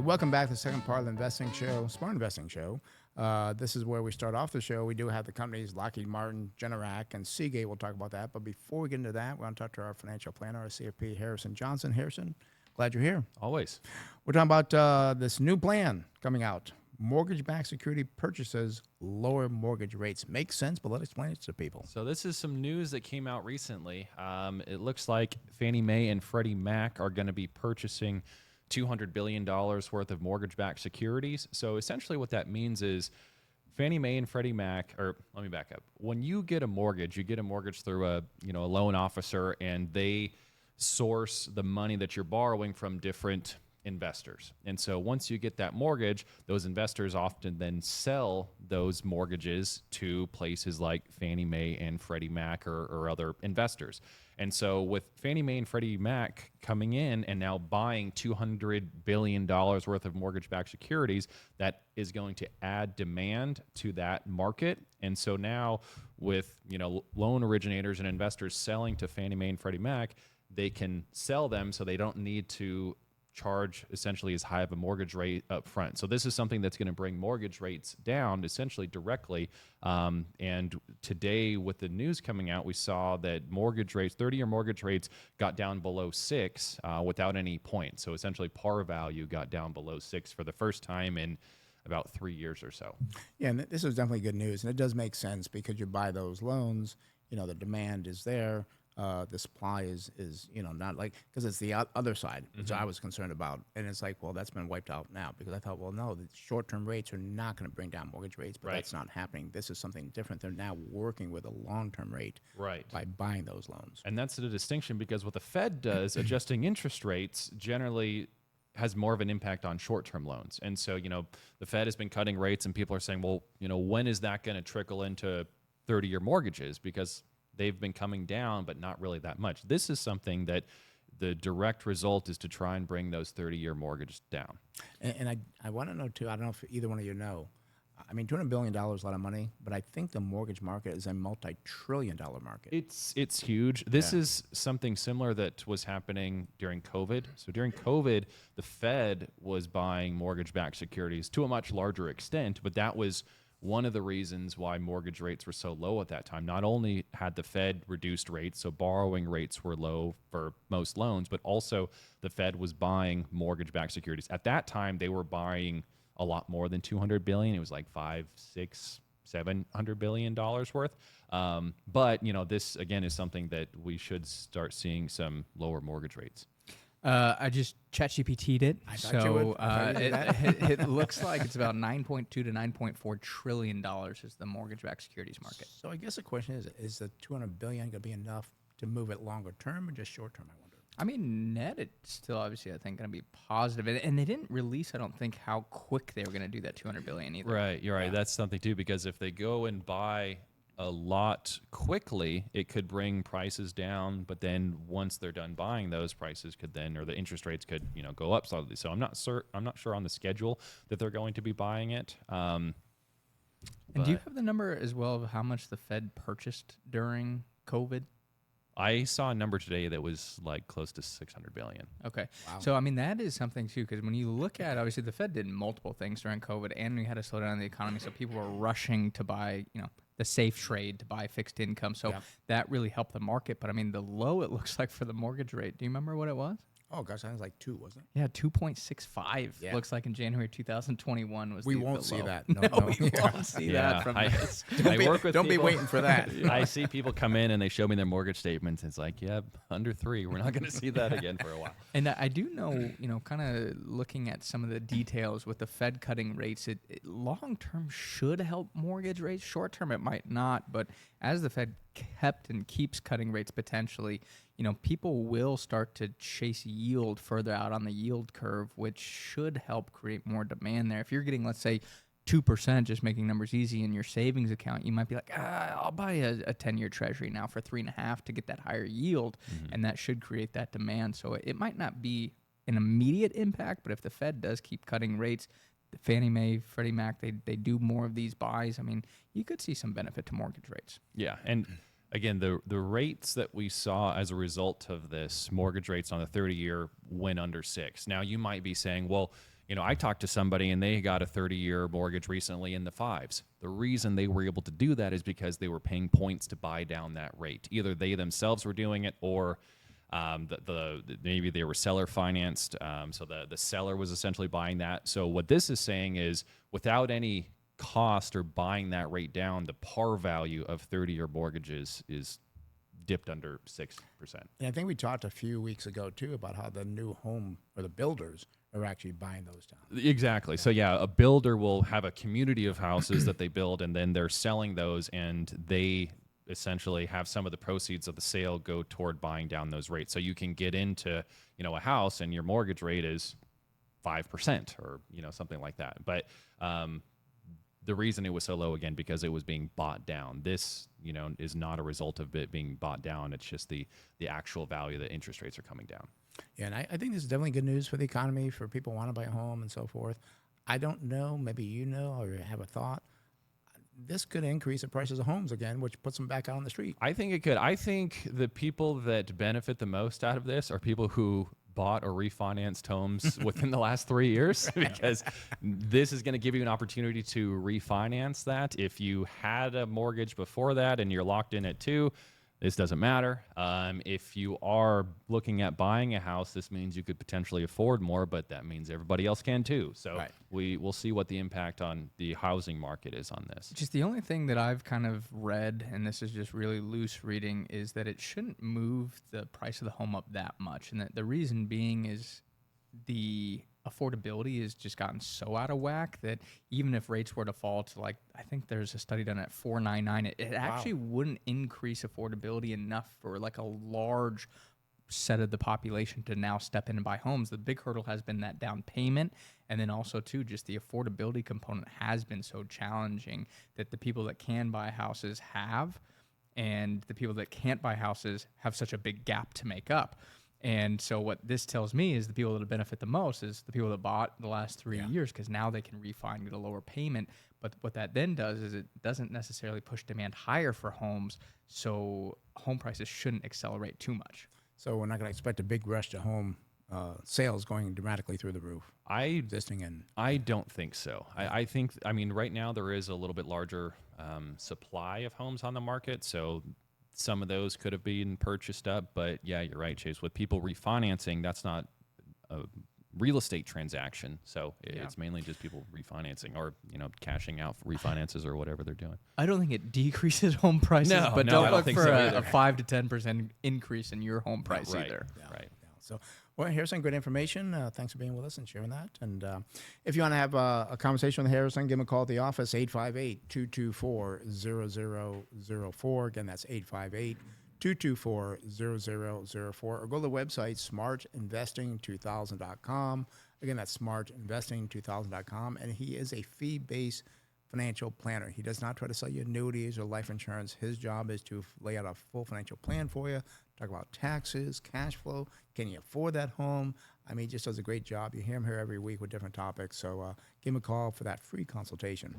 Welcome back to the second part of the investing show, Smart Investing Show. This is where we start off the show. We do have the companies Lockheed Martin, Generac, and Seagate. We'll talk about that. But before we get into that, we're going to talk to our financial planner, our CFP, Harrison Johnson. Harrison, glad you're here. Always. We're talking about this new plan coming out. Mortgage-backed security purchases, lower mortgage rates. Makes sense, but let's explain it to people. So this is some news that came out recently. It looks like Fannie Mae and Freddie Mac are going to be purchasing $200 billion worth of mortgage-backed securities. So essentially what that means is Fannie Mae and Freddie Mac, or let me back up. When you get a mortgage, you get a mortgage through a loan officer, and they source the money that you're borrowing from different investors. And so once you get that mortgage, those investors often then sell those mortgages to places like Fannie Mae and Freddie Mac or other investors. And so with Fannie Mae and Freddie Mac coming in and now buying $200 billion worth of mortgage-backed securities, that is going to add demand to that market. And so now with loan originators and investors selling to Fannie Mae and Freddie Mac, they can sell them so they don't need to charge essentially as high of a mortgage rate up front. So this is something that's going to bring mortgage rates down essentially directly. And today with the news coming out, we saw that mortgage rates, 30-year mortgage rates got down below 6 without any point. So essentially par value got down below 6 for the first time in about 3 years or so. Yeah, and this is definitely good news. And it does make sense because you buy those loans, the demand is there. The supply is not like, because it's the other side, which I was concerned about. And it's like, well, that's been wiped out now, because I thought, well, no, the short-term rates are not going to bring down mortgage rates, but that's not happening. This is something different. They're now working with a long-term rate by buying those loans. And that's the distinction, because what the Fed does, adjusting interest rates, generally has more of an impact on short-term loans. And so, the Fed has been cutting rates, and people are saying, well, when is that going to trickle into 30-year mortgages? Because they've been coming down, but not really that much. This is something that the direct result is to try and bring those 30-year mortgages down. And I want to know, too, I don't know if either one of you know, I mean, $200 billion is a lot of money, but I think the mortgage market is a multi-trillion-dollar market. It's huge. This is something similar that was happening during COVID. So during COVID, the Fed was buying mortgage-backed securities to a much larger extent, but that was one of the reasons why mortgage rates were so low at that time. Not only had the Fed reduced rates, so borrowing rates were low for most loans, but also the Fed was buying mortgage-backed securities. At that time, they were buying a lot more than $200 billion. It was like $500, $600, $700 billion worth. But this again is something that we should start seeing some lower mortgage rates. I just ChatGPT'd it. I thought you would. It looks like it's about $9.2 to $9.4 trillion is the mortgage-backed securities market. So I guess the question is the $200 billion going to be enough to move it longer term or just short term, I wonder? I mean, net, it's still obviously, I think, going to be positive. And they didn't release, I don't think, how quick they were going to do that $200 billion either. Right, you're right. That's something, too, because if they go and buy a lot quickly, it could bring prices down, but then once they're done buying, those prices could then, or the interest rates could, go up slightly. So I'm not sure on the schedule that they're going to be buying it. And do you have the number as well of how much the Fed purchased during COVID? I saw a number today that was like close to $600 billion. Okay. Wow. So, I mean, that is something, too, because when you look at, obviously, the Fed did multiple things during COVID, and we had to slow down the economy, so people were rushing to buy, the safe trade, to buy fixed income. So that really helped the market. But, I mean, the low, it looks like, for the mortgage rate. Do you remember what it was? Oh, gosh, I think it was like 2, wasn't it? Yeah, 2.65. Looks like in January 2021 was we the won't see low. that. No, we won't see that from this. I work with don't people. be waiting for that. I see people come in and they show me their mortgage statements. It's like, under 3. We're not going to see that again for a while. And I do know, kind of looking at some of the details with the Fed cutting rates, it long-term should help mortgage rates. Short-term, it might not. But as the Fed kept and keeps cutting rates potentially, people will start to chase yield further out on the yield curve, which should help create more demand there. If you're getting, let's say, 2%, just making numbers easy in your savings account, you might be like, I'll buy a 10-year treasury now for 3.5 to get that higher yield, and that should create that demand. So it might not be an immediate impact, but if the Fed does keep cutting rates, the Fannie Mae, Freddie Mac, they do more of these buys. I mean, you could see some benefit to mortgage rates. Yeah, and again, the rates that we saw as a result of this, mortgage rates on the 30-year went under 6. Now, you might be saying, well, I talked to somebody and they got a 30-year mortgage recently in the fives. The reason they were able to do that is because they were paying points to buy down that rate. Either they themselves were doing it, or maybe they were seller financed. So the seller was essentially buying that. So what this is saying is, without any cost or buying that rate down, the par value of 30-year mortgages is dipped under 6%. And I think we talked a few weeks ago too about how the new home or the builders are actually buying those down. Exactly. So yeah, a builder will have a community of houses that they build, and then they're selling those, and they essentially have some of the proceeds of the sale go toward buying down those rates. So you can get into, a house and your mortgage rate is 5% or, something like that. But the reason it was so low, again, because it was being bought down. This, is not a result of it being bought down. It's just the actual value that interest rates are coming down. Yeah, and I think this is definitely good news for the economy, for people who want to buy a home and so forth. I don't know, maybe you know or have a thought. This could increase the prices of homes again, which puts them back out on the street. I think it could. I think the people that benefit the most out of this are people who bought or refinanced homes within the last 3 years, because this is going to give you an opportunity to refinance that. If you had a mortgage before that and you're locked in at 2, this doesn't matter. If you are looking at buying a house, this means you could potentially afford more, but that means everybody else can too. So Right. we'll see what the impact on the housing market is on this. Just the only thing that I've kind of read, and this is just really loose reading, is that it shouldn't move the price of the home up that much. And that the reason being is the affordability has just gotten so out of whack that even if rates were to fall to, like, I think there's a study done at 4.99, it actually wouldn't increase affordability enough for like a large set of the population to now step in and buy homes. The big hurdle has been that down payment, and then also too just the affordability component has been so challenging that the people that can buy houses have, and the people that can't buy houses have such a big gap to make up. And so what this tells me is the people that benefit the most is the people that bought the last 3 years, because now they can refi and get a lower payment. But what that then does is it doesn't necessarily push demand higher for homes, so home prices shouldn't accelerate too much. So we're not going to expect a big rush to home sales going dramatically through the roof. I don't think so. I think right now there is a little bit larger supply of homes on the market, so some of those could have been purchased up. But yeah, you're right, Chase. With people refinancing, that's not a real estate transaction. So it's mainly just people refinancing or, cashing out for refinances or whatever they're doing. I don't think it decreases home prices, but I don't don't look think for so a either. 5 to 10% increase in your home price Right. either. Right. Yeah. So, well, here's some good information. Thanks for being with us and sharing that. And if you want to have a conversation with Harrison, give him a call at the office, 858-224-0004. Again, that's 858-224-0004. Or go to the website, smartinvesting2000.com. Again, that's smartinvesting2000.com. And he is a fee-based financial planner. He does not try to sell you annuities or life insurance. His job is to lay out a full financial plan for you, talk about taxes, cash flow. Can you afford that home? He just does a great job. You hear him here every week with different topics. So give him a call for that free consultation.